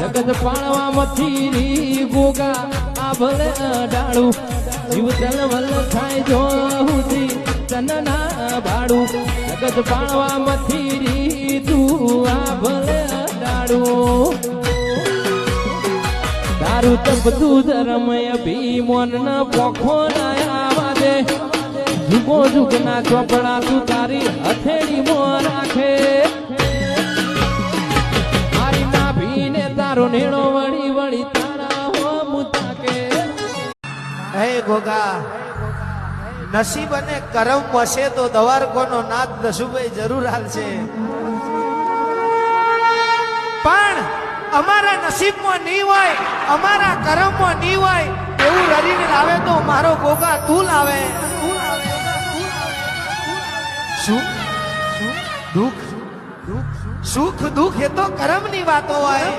જગત પાળવા મથીરી ગોગા આ ભલે ડાળું જીવ તલવલ થાય જો હુધી તનના ભાડું જગત પાળવા મથીરી તું આ ભલે ડાળું તારું તપતું ધર્મ અભિમન ન પોખો ના આવા દે જુગો જુગ ના ચોપડા તું તારી હથેળી મો રાખે મારી નાભીને તારો નેણો વળી વળી તારા હો મુતાકે હે ગોગા નસીબ અને કરમ વસે તો દવારકોનો નાથ દસુભાઈ જરૂર હાલશે પણ અમારા નસીબમાં નહીં હોય અમારા કરમમાં નહીં હોય એવું રડીને લાવે તો મારો ગોગા તું લાવે શું દુઃખ સુખ દુઃખ એ તો કરમની વાતો હોય